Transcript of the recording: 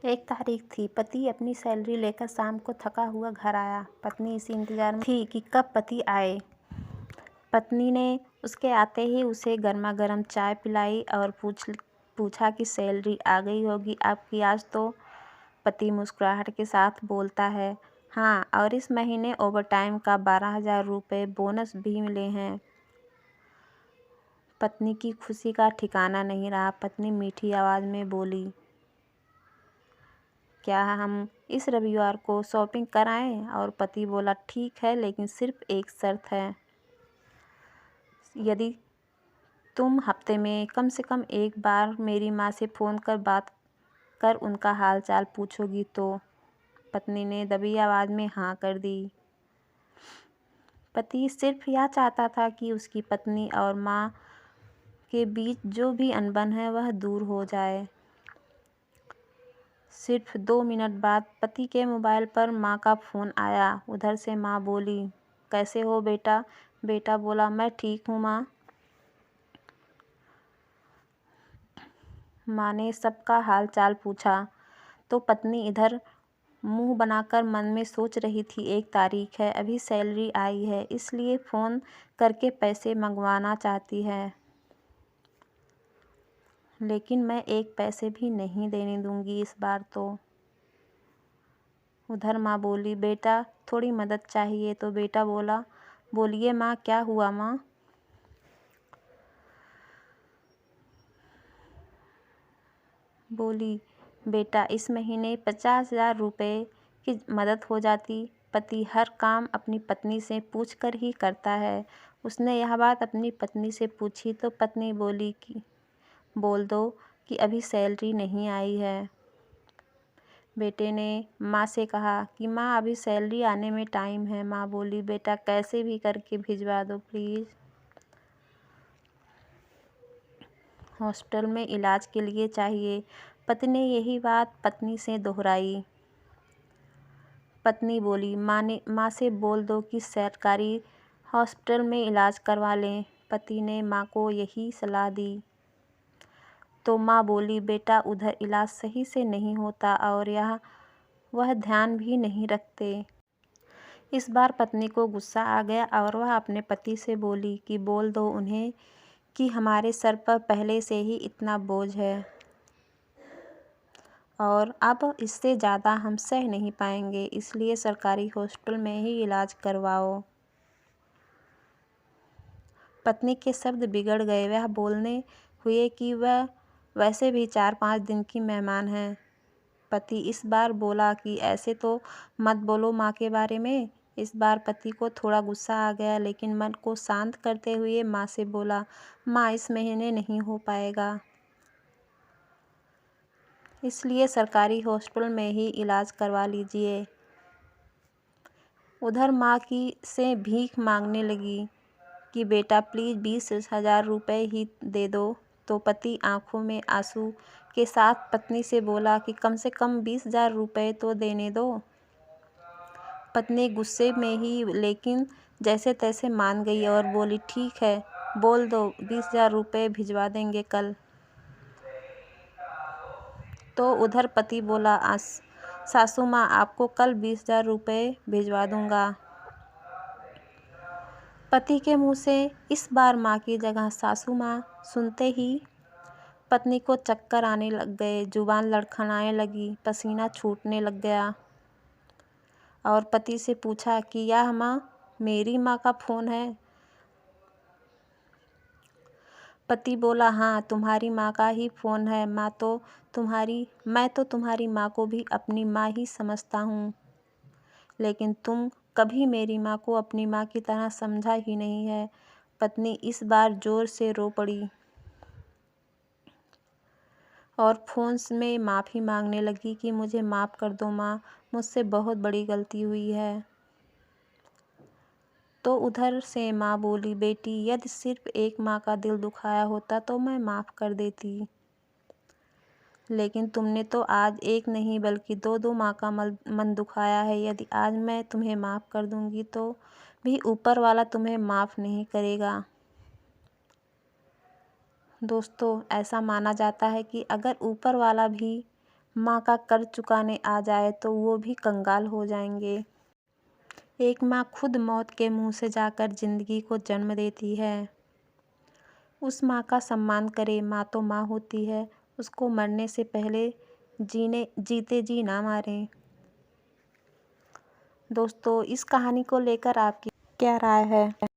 एक तारीख थी। पति अपनी सैलरी लेकर शाम को थका हुआ घर आया। पत्नी इसी इंतजार में थी कि कब पति आए। पत्नी ने उसके आते ही उसे गर्मा-गर्म चाय पिलाई और पूछा कि सैलरी आ गई होगी आपकी आज तो। पति मुस्कुराहट के साथ बोलता है, हाँ, और इस महीने ओवरटाइम का 12,000 रुपये बोनस भी मिले हैं। पत्नी की खुशी का ठिकाना नहीं रहा। पत्नी मीठी आवाज़ में बोली, क्या हम इस रविवार को शॉपिंग कर आएं? और पति बोला, ठीक है, लेकिन सिर्फ एक शर्त है। यदि तुम हफ्ते में कम से कम एक बार मेरी माँ से फ़ोन कर बात कर उनका हाल चाल पूछोगी तो। पत्नी ने दबी आवाज़ में हाँ कर दी। पति सिर्फ यह चाहता था कि उसकी पत्नी और माँ के बीच जो भी अनबन है वह दूर हो जाए। सिर्फ 2 मिनट बाद पति के मोबाइल पर माँ का फ़ोन आया। उधर से माँ बोली, कैसे हो बेटा? बेटा बोला, मैं ठीक हूँ माँ। माँ ने सबका हाल चाल पूछा तो पत्नी इधर मुंह बनाकर मन में सोच रही थी, एक तारीख है, अभी सैलरी आई है, इसलिए फ़ोन करके पैसे मंगवाना चाहती है, लेकिन मैं एक पैसे भी नहीं देने दूंगी इस बार तो। उधर माँ बोली, बेटा थोड़ी मदद चाहिए। तो बेटा बोला, बोलिए माँ, क्या हुआ माँ? बोली, बेटा इस महीने 50,000 रुपये की मदद हो जाती। पति हर काम अपनी पत्नी से पूछ कर ही करता है। उसने यह बात अपनी पत्नी से पूछी तो पत्नी बोली कि बोल दो कि अभी सैलरी नहीं आई है। बेटे ने माँ से कहा कि माँ अभी सैलरी आने में टाइम है। माँ बोली, बेटा कैसे भी करके भिजवा दो प्लीज़। हॉस्पिटल में इलाज के लिए चाहिए। पति ने यही बात पत्नी से दोहराई। पत्नी बोली, माँ से बोल दो कि सरकारी हॉस्पिटल में इलाज करवा लें। पति ने माँ को यही सलाह दी तो माँ बोली, बेटा उधर इलाज सही से नहीं होता और वह ध्यान भी नहीं रखते। इस बार पत्नी को गुस्सा आ गया और वह अपने पति से बोली कि बोल दो उन्हें कि हमारे सर पर पहले से ही इतना बोझ है और अब इससे ज़्यादा हम सह नहीं पाएंगे, इसलिए सरकारी हॉस्पिटल में ही इलाज करवाओ। पत्नी के शब्द बिगड़ गए। वह बोलने हुए कि वह वैसे भी 4-5 दिन की मेहमान है। पति इस बार बोला कि ऐसे तो मत बोलो माँ के बारे में। इस बार पति को थोड़ा गुस्सा आ गया, लेकिन मन को शांत करते हुए माँ से बोला, माँ इस महीने नहीं हो पाएगा, इसलिए सरकारी हॉस्पिटल में ही इलाज करवा लीजिए। उधर माँ की से भीख मांगने लगी कि बेटा प्लीज़ 20,000 रुपये ही दे दो। तो पति आंखों में आंसू के साथ पत्नी से बोला कि कम से कम 20,000 रुपये तो देने दो। पत्नी गुस्से में ही लेकिन जैसे तैसे मान गई और बोली, ठीक है, बोल दो 20,000 रुपये भिजवा देंगे कल। तो उधर पति बोला, सासू माँ आपको कल 20,000 रुपये भिजवा दूंगा। पति के मुंह से इस बार माँ की जगह सासू माँ सुनते ही पत्नी को चक्कर आने लग गए, जुबान लड़खड़ाने लगी, पसीना छूटने लग गया और पति से पूछा कि यह माँ मेरी माँ का फ़ोन है? पति बोला, हाँ तुम्हारी माँ का ही फ़ोन है। मैं तो तुम्हारी माँ को भी अपनी माँ ही समझता हूँ, लेकिन तुम कभी मेरी माँ को अपनी माँ की तरह समझा ही नहीं है। पत्नी इस बार ज़ोर से रो पड़ी और फ़ोन में माफ़ी मांगने लगी कि मुझे माफ़ कर दो माँ, मुझसे बहुत बड़ी गलती हुई है। तो उधर से माँ बोली, बेटी यदि सिर्फ एक माँ का दिल दुखाया होता तो मैं माफ़ कर देती, लेकिन तुमने तो आज एक नहीं बल्कि 2-2 माँ का मन दुखाया है। यदि आज मैं तुम्हें माफ़ कर दूंगी तो भी ऊपर वाला तुम्हें माफ़ नहीं करेगा। दोस्तों, ऐसा माना जाता है कि अगर ऊपर वाला भी माँ का कर्ज चुकाने आ जाए तो वो भी कंगाल हो जाएंगे। एक माँ खुद मौत के मुंह से जाकर जिंदगी को जन्म देती है। उस माँ का सम्मान करे, माँ तो माँ होती है, उसको मरने से पहले जीते जी ना मारें। दोस्तों, इस कहानी को लेकर आपकी क्या राय है?